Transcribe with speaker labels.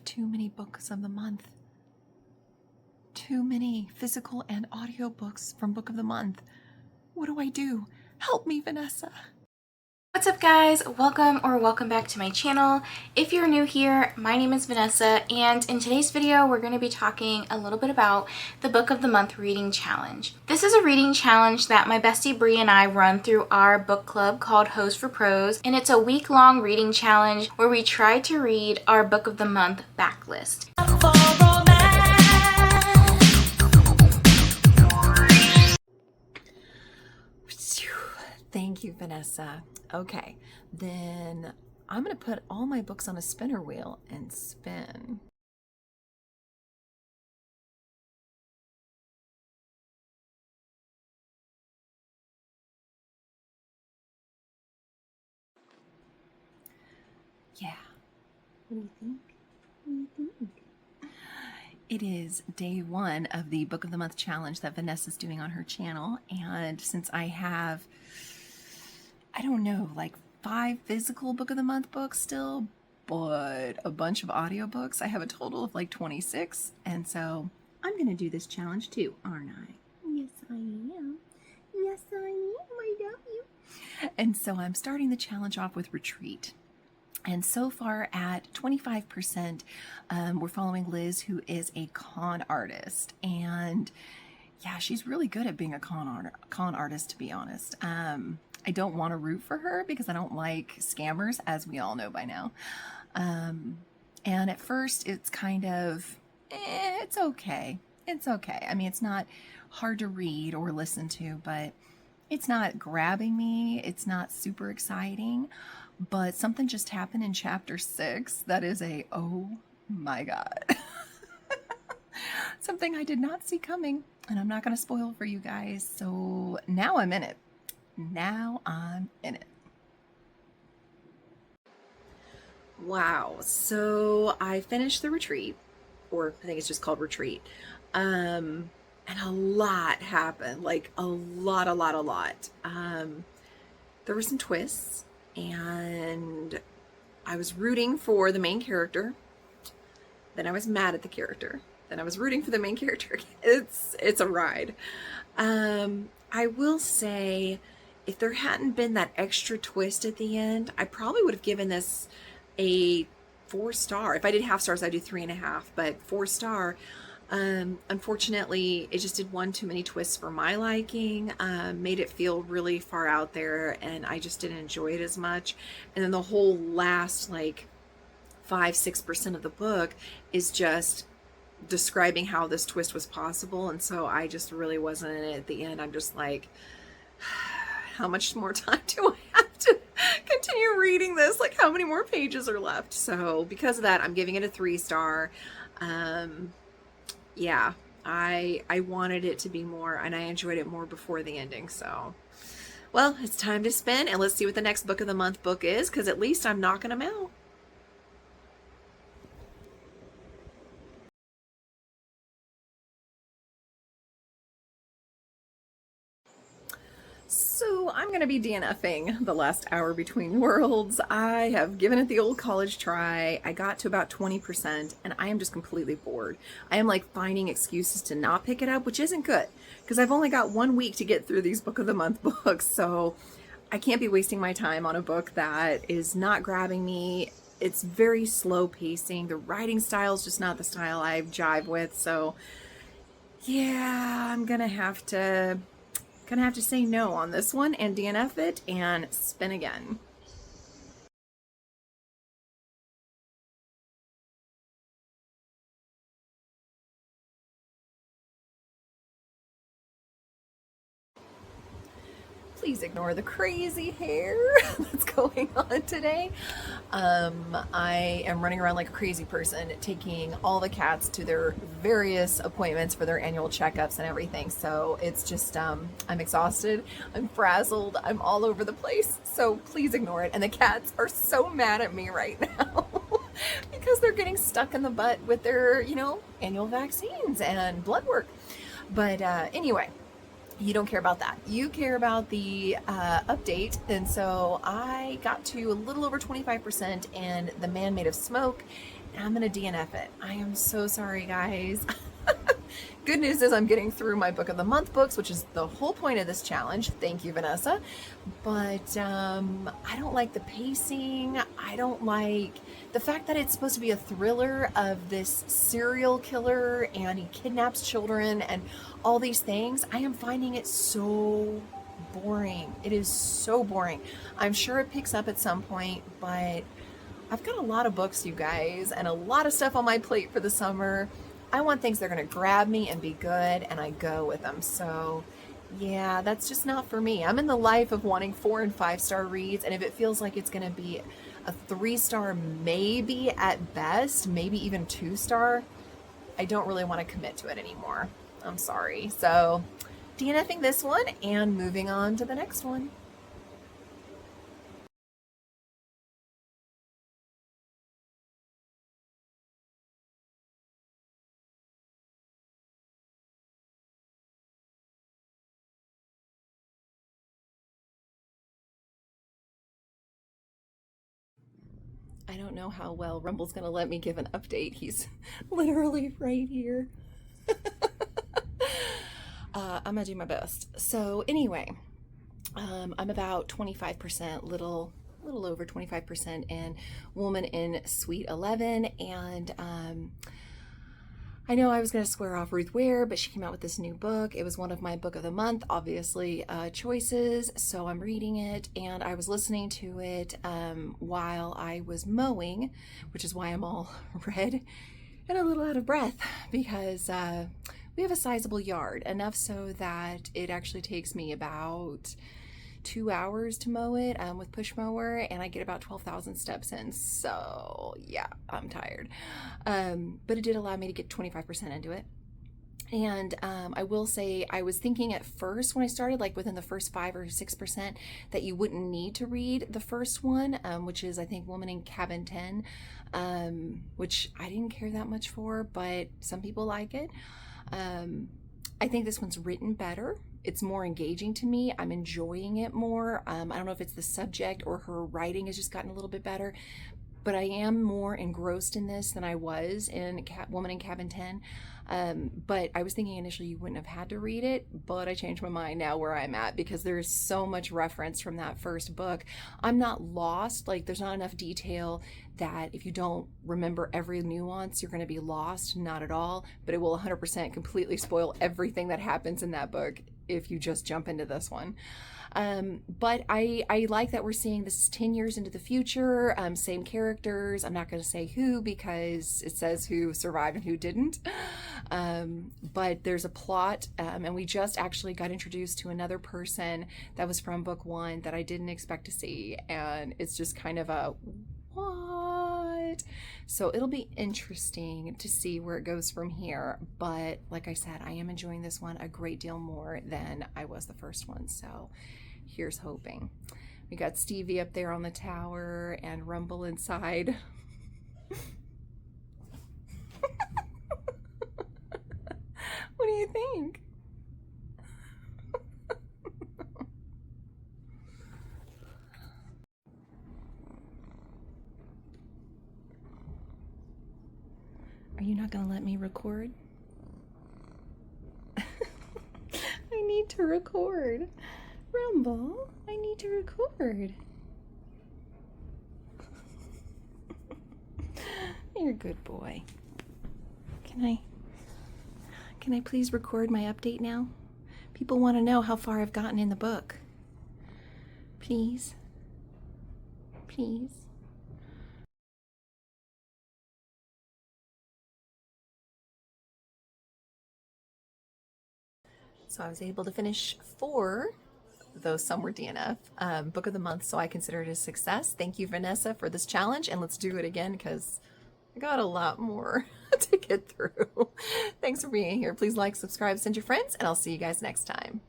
Speaker 1: too many books of the month. Too many physical and audio books from Book of the Month. What do I do? Help me, Vanessa.
Speaker 2: What's up, guys? Welcome back to my channel. If you're new here, my name is Vanessa, and in today's video we're going to be talking a little bit about the Book of the Month reading challenge. This is a reading challenge that my bestie Bree and I run through our book club called Hoes for Pros, and it's a week-long reading challenge where we try to read our Book of the Month backlist.
Speaker 1: Thank you, Vanessa. Okay, then I'm going to put all my books on a spinner wheel and spin. Yeah. What do you think? What do you think? It is day one of the Book of the Month challenge that Vanessa's doing on her channel. And since I have, I don't know, like 5 physical Book of the Month books still, but a bunch of audiobooks, I have a total of like 26. And so I'm going to do this challenge too, aren't I? Yes, I am. Yes, I am. I love you. And so I'm starting the challenge off with Retreat. And so far at 25%, we're following Liz, who is a con artist. And yeah, she's really good at being a con artist, to be honest. I don't want to root for her because I don't like scammers, as we all know by now. And at first it's kind of, it's okay. It's okay. I mean, it's not hard to read or listen to, but it's not grabbing me. It's not super exciting. But something just happened in chapter 6 that is oh my God. Something I did not see coming, and I'm not going to spoil for you guys. So now I'm in it. Now I'm in it. Wow. So I finished the retreat, or I think it's just called Retreat. And a lot happened, like a lot. There were some twists. And I was rooting for the main character. Then I was mad at the character. Then I was rooting for the main character. It's a ride. I will say, if there hadn't been that extra twist at the end, I probably would have given this a 4-star. If I did half stars, I'd do 3.5, but 4-star. Unfortunately, it just did one too many twists for my liking, made it feel really far out there, and I just didn't enjoy it as much. And then the whole last like 5-6% of the book is just describing how this twist was possible, and so I just really wasn't in it at the end. I'm just like, how much more time do I have to continue reading this? Like, how many more pages are left? So because of that, I'm giving it a 3-star. Yeah, I wanted it to be more, and I enjoyed it more before the ending. So, well, it's time to spin, and let's see what the next Book of the Month book is, because at least I'm knocking them out. So I'm going to be DNFing the last hour between worlds. I have given it the old college try. I got to about 20%, and I am just completely bored. I am like finding excuses to not pick it up, which isn't good because I've only got 1 week to get through these Book of the Month books. So I can't be wasting my time on a book that is not grabbing me. It's very slow pacing. The writing style is just not the style I jive with. So yeah, I'm gonna have to say no on this one and DNF it and spin again. Please ignore the crazy hair that's going on today. I am running around like a crazy person, taking all the cats to their various appointments for their annual checkups and everything. So it's just, I'm exhausted, I'm frazzled, I'm all over the place. So please ignore it. And the cats are so mad at me right now because they're getting stuck in the butt with their, annual vaccines and blood work. But anyway, you don't care about that. You care about the update. And so I got to a little over 25% in The Man Made of Smoke, and I'm going to DNF it. I am so sorry, guys. Good news is I'm getting through my book of the month books, which is the whole point of this challenge. Thank you, Vanessa. But I don't like the pacing. I don't like the fact that it's supposed to be a thriller of this serial killer and he kidnaps children and all these things. I am finding it so boring. It is so boring. I'm sure it picks up at some point, but I've got a lot of books, you guys, and a lot of stuff on my plate for the summer. I want things that are going to grab me and be good, and I go with them. So yeah, that's just not for me. I'm in the life of wanting 4 and 5 star reads, and if it feels like it's going to be a 3-star maybe at best, maybe even 2-star, I don't really want to commit to it anymore. I'm sorry. So DNFing this one and moving on to the next one. I don't know how well Rumble's going to let me give an update. He's literally right here. I'm going to do my best. So anyway, I'm about 25%, little over 25% in Woman in Suite 11. And I know I was going to swear off Ruth Ware, but she came out with this new book. It was one of my book of the month, obviously, choices. So I'm reading it, and I was listening to it while I was mowing, which is why I'm all red and a little out of breath, because we have a sizable yard, enough so that it actually takes me about 2 hours to mow it with push mower, and I get about 12,000 steps in. So yeah, I'm tired. But it did allow me to get 25% into it. And I will say, I was thinking at first when I started, like within the first 5 or 6%, that you wouldn't need to read the first one, which is, I think, Woman in Cabin 10, which I didn't care that much for, but some people like it. I think this one's written better. It's more engaging to me. I'm enjoying it more. I don't know if it's the subject or her writing has just gotten a little bit better, but I am more engrossed in this than I was in Woman in Cabin 10. But I was thinking initially you wouldn't have had to read it, but I changed my mind now where I'm at, because there's so much reference from that first book. I'm not lost. Like, there's not enough detail that if you don't remember every nuance, you're going to be lost. Not at all. But it will 100% completely spoil everything that happens in that book if you just jump into this one. But I like that we're seeing this is 10 years into the future, same characters. I'm not going to say who, because it says who survived and who didn't. But there's a plot, and we just actually got introduced to another person that was from book 1 that I didn't expect to see. And it's just kind of a what? So it'll be interesting to see where it goes from here. But like I said, I am enjoying this one a great deal more than I was the first one. So here's hoping. We got Stevie up there on the tower and Rumble inside. What do you think? Are you not going to let me record? I need to record. Rumble, I need to record. You're a good boy. Can I please record my update now? People want to know how far I've gotten in the book. Please. Please. So I was able to finish 4, though some were DNF, book of the month, so I consider it a success. Thank you, Vanessa, for this challenge, and let's do it again, because I got a lot more to get through. Thanks for being here. Please like, subscribe, send your friends, and I'll see you guys next time.